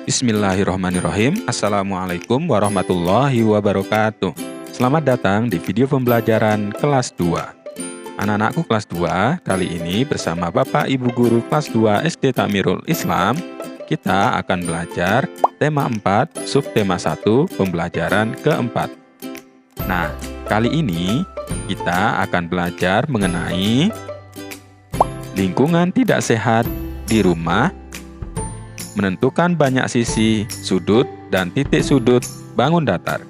Bismillahirrahmanirrahim. Assalamualaikum warahmatullahi wabarakatuh. Selamat datang di video pembelajaran kelas 2. Anak-anakku kelas 2, kali ini bersama Bapak Ibu Guru kelas 2 SD Takmirul Islam, kita akan belajar tema 4, subtema 1, pembelajaran keempat. Nah, kali ini kita akan belajar mengenai lingkungan tidak sehat di rumah, menentukan banyak sisi, sudut, dan titik sudut bangun datar.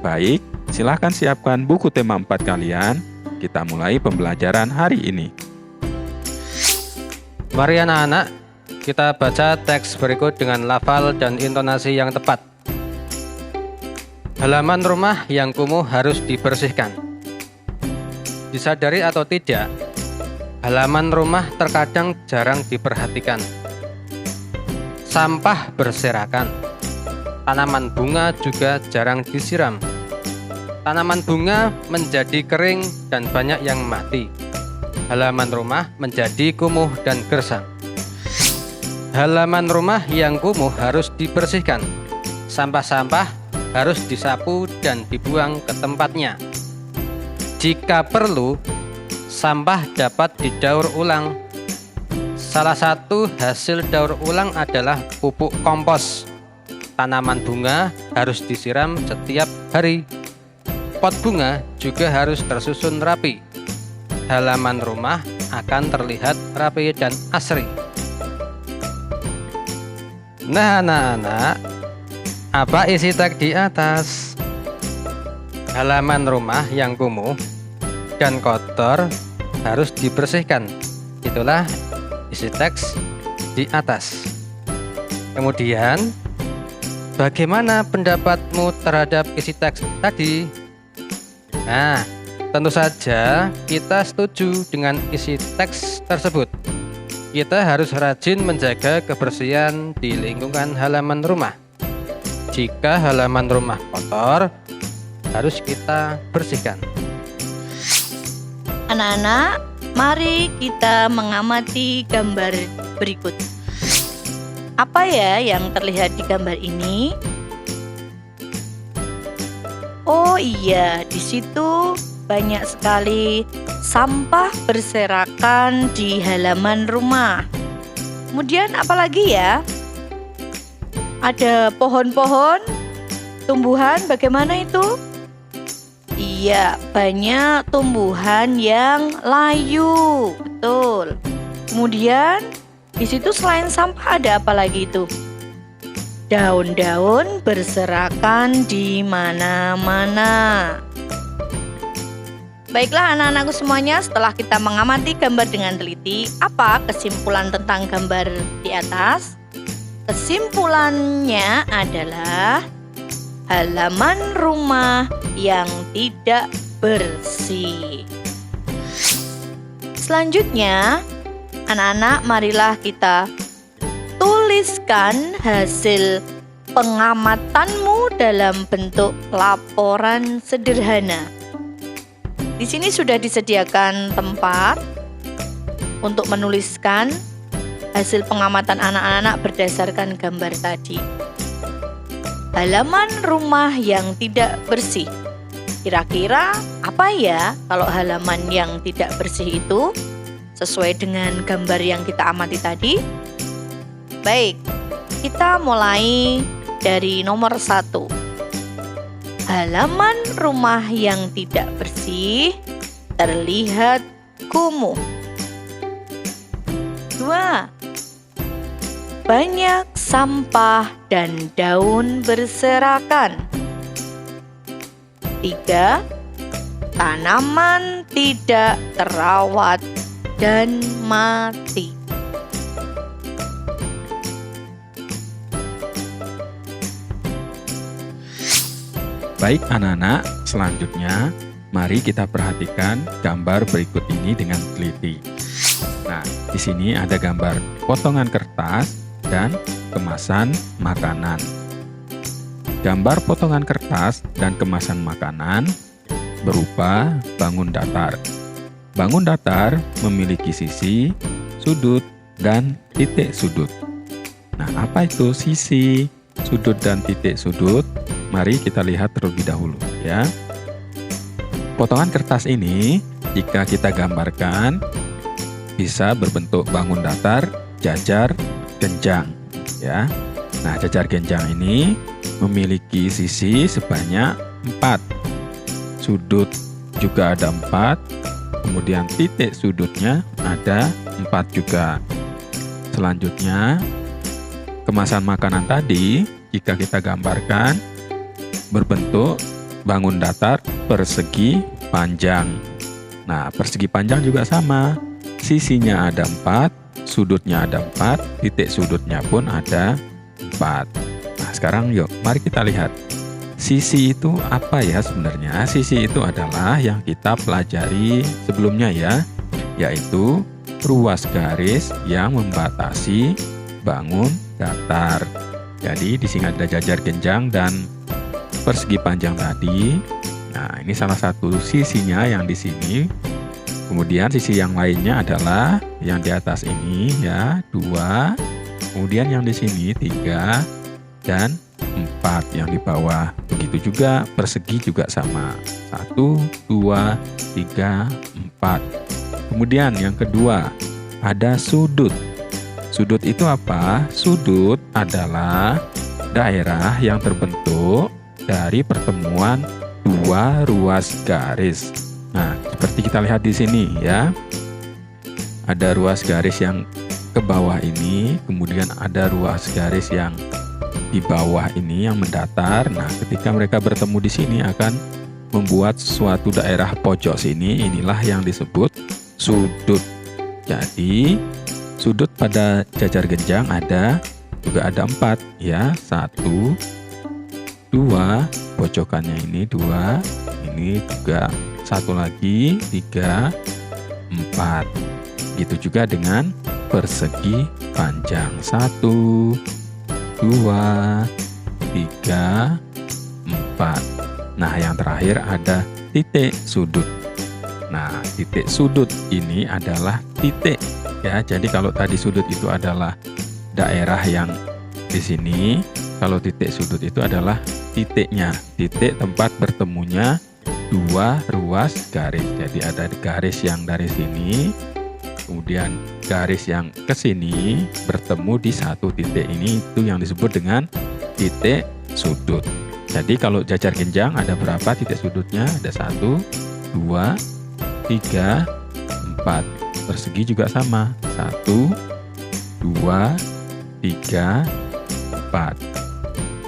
Baik, silahkan siapkan buku tema 4 kalian. Kita mulai pembelajaran hari ini. Mari anak-anak, kita baca teks berikut dengan lafal dan intonasi yang tepat. Halaman rumah yang kumuh harus dibersihkan. Disadari atau tidak, halaman rumah terkadang jarang diperhatikan. Sampah berserakan. Tanaman bunga juga jarang disiram. Tanaman bunga menjadi kering dan banyak yang mati. Halaman rumah menjadi kumuh dan gersang. Halaman rumah yang kumuh harus dibersihkan. Sampah-sampah harus disapu dan dibuang ke tempatnya. Jika perlu, sampah dapat didaur ulang. Salah satu hasil daur ulang adalah pupuk kompos. Tanaman bunga harus disiram setiap hari. Pot bunga juga harus tersusun rapi. Halaman rumah akan terlihat rapi dan asri. Nah, anak-anak, apa isi teks di atas? Halaman rumah yang kumuh dan kotor harus dibersihkan. Itulah isi teks di atas. Kemudian, bagaimana pendapatmu terhadap isi teks tadi? Nah, tentu saja kita setuju dengan isi teks tersebut. Kita harus rajin menjaga kebersihan di lingkungan halaman rumah. Jika halaman rumah kotor, harus kita bersihkan. Anak-anak, mari kita mengamati gambar berikut. Apa ya yang terlihat di gambar ini? Oh iya, di situ banyak sekali sampah berserakan di halaman rumah. Kemudian apa lagi ya? Ada pohon-pohon, tumbuhan, bagaimana itu? Iya, banyak tumbuhan yang layu, betul. Kemudian di situ selain sampah ada apa lagi itu? Daun-daun berserakan di mana-mana. Baiklah anak-anakku semuanya, setelah kita mengamati gambar dengan teliti, apa kesimpulan tentang gambar di atas? Kesimpulannya adalah halaman rumah yang tidak bersih. Selanjutnya, anak-anak, marilah kita tuliskan hasil pengamatanmu dalam bentuk laporan sederhana. Di sini sudah disediakan tempat untuk menuliskan hasil pengamatan anak-anak berdasarkan gambar tadi. Halaman rumah yang tidak bersih. Kira-kira apa ya kalau halaman yang tidak bersih itu sesuai dengan gambar yang kita amati tadi? Baik, kita mulai dari nomor 1. Halaman rumah yang tidak bersih terlihat kumuh. 2. Banyak sampah dan daun berserakan. 3. Tanaman tidak terawat dan mati. Baik anak-anak, selanjutnya mari kita perhatikan gambar berikut ini dengan teliti. Nah, di sini ada gambar potongan kertas dan kemasan makanan. Gambar potongan kertas dan kemasan makanan berupa bangun datar. Bangun datar memiliki sisi, sudut, dan titik sudut. Nah, apa itu sisi, sudut, dan titik sudut? Mari kita lihat terlebih dahulu ya. Potongan kertas ini jika kita gambarkan bisa berbentuk bangun datar, jajar, genjang ya. Nah, jajar genjang ini memiliki sisi sebanyak 4. Sudut juga ada 4. Kemudian titik sudutnya ada 4 juga. Selanjutnya, kemasan makanan tadi jika kita gambarkan berbentuk bangun datar persegi panjang. Nah, persegi panjang juga sama. Sisinya ada 4, sudutnya ada 4, titik sudutnya pun ada 4. Nah, sekarang yuk, mari kita lihat. Sisi itu apa ya sebenarnya? Sisi itu adalah yang kita pelajari sebelumnya ya, yaitu ruas garis yang membatasi bangun datar. Jadi di sini ada jajar genjang dan persegi panjang tadi. Nah, ini salah satu sisinya yang di sini. Kemudian sisi yang lainnya adalah yang di atas ini ya, 2. Kemudian yang di sini 3 dan 4 yang di bawah. Begitu juga persegi juga sama. 1, 2, 3, 4. Kemudian yang kedua ada sudut. Sudut itu apa? Sudut adalah daerah yang terbentuk dari pertemuan dua ruas garis. Nah, seperti kita lihat di sini ya. Ada ruas garis yang ke bawah ini, kemudian ada ruas garis yang di bawah ini yang mendatar. Nah, ketika mereka bertemu di sini akan membuat suatu daerah pojok sini, inilah yang disebut sudut. Jadi, sudut pada jajar genjang juga ada 4 ya. 1, 2, pojokannya ini 2, ini juga 1 lagi, 3, 4. Gitu juga dengan persegi panjang. 1, 2, 3, 4. Nah, yang terakhir ada titik sudut. Nah, titik sudut ini adalah titik ya. Jadi kalau tadi sudut itu adalah daerah yang di sini, kalau titik sudut itu adalah titiknya, titik tempat bertemunya dua ruas garis. Jadi ada garis yang dari sini, kemudian garis yang ke sini bertemu di satu titik ini, itu yang disebut dengan titik sudut. Jadi kalau jajar genjang ada berapa titik sudutnya? Ada 1, 2, 3, 4. Persegi juga sama. 1, 2, 3, 4.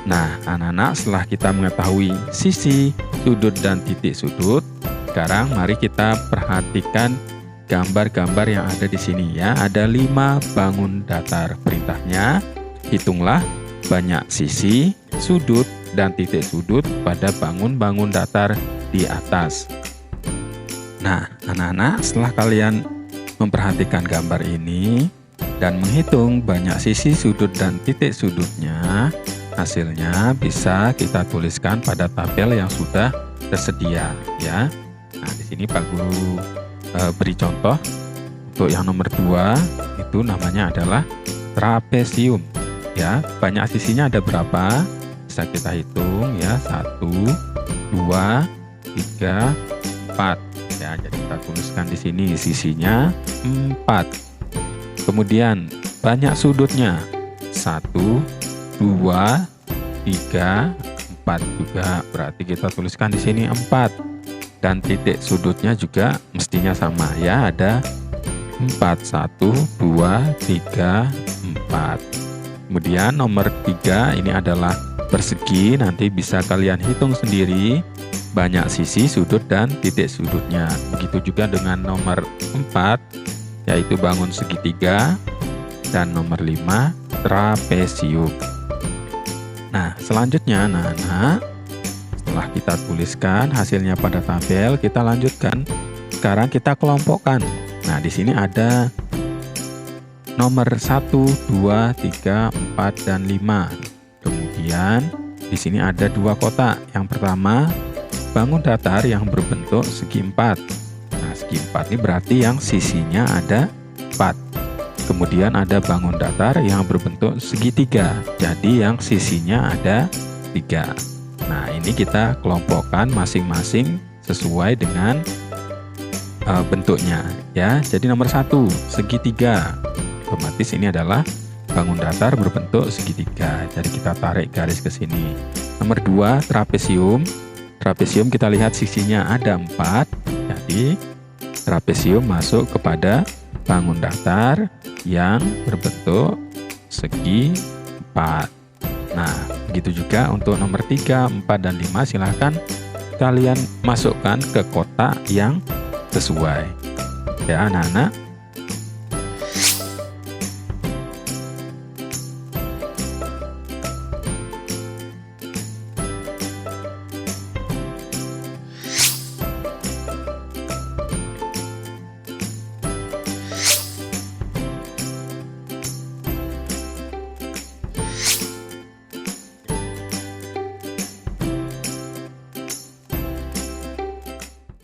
Nah, anak-anak, setelah kita mengetahui sisi, sudut, dan titik sudut, sekarang mari kita perhatikan gambar-gambar yang ada di sini ya. Ada 5 bangun datar. Perintahnya, hitunglah banyak sisi, sudut, dan titik sudut pada bangun-bangun datar di atas. Nah, anak-anak, setelah kalian memperhatikan gambar ini dan menghitung banyak sisi, sudut, dan titik sudutnya, hasilnya bisa kita tuliskan pada tabel yang sudah tersedia ya. Nah, di sini Pak Guru beri contoh. Untuk yang nomor 2 itu namanya adalah trapesium ya. Banyak sisinya ada berapa? Bisa kita hitung ya. 1, 2, 3, 4 ya. Jadi kita tuliskan di sini sisinya 4. Kemudian banyak sudutnya 1, 2, 3, 4 juga. Berarti kita tuliskan di sini 4. Dan titik sudutnya juga mestinya sama ya. Ada 4. 1, 2, 3, 4. Kemudian nomor 3 ini adalah persegi. Nanti bisa kalian hitung sendiri banyak sisi, sudut, dan titik sudutnya. Begitu juga dengan nomor 4, yaitu bangun segitiga. Dan nomor 5 trapesium. Nah, selanjutnya anak-anak, setelah kita tuliskan hasilnya pada tabel, kita lanjutkan. Sekarang kita kelompokkan. Nah, di sini ada nomor 1, 2, 3, 4, dan 5. Kemudian di sini ada 2 kotak. Yang pertama, bangun datar yang berbentuk segi 4. Nah, segi 4 ini berarti yang sisinya ada 4. Kemudian ada bangun datar yang berbentuk segitiga. Jadi yang sisinya ada 3. Nah, ini kita kelompokkan masing-masing sesuai dengan bentuknya ya. Jadi nomor 1 segitiga. Otomatis ini adalah bangun datar berbentuk segitiga. Jadi kita tarik garis ke sini. Nomor 2 trapesium. Trapesium kita lihat sisinya ada 4. Jadi trapesium masuk kepada bangun datar yang berbentuk segi 4. Nah, begitu juga untuk nomor 3, 4, dan 5 silahkan kalian masukkan ke kotak yang sesuai. Ya anak-anak.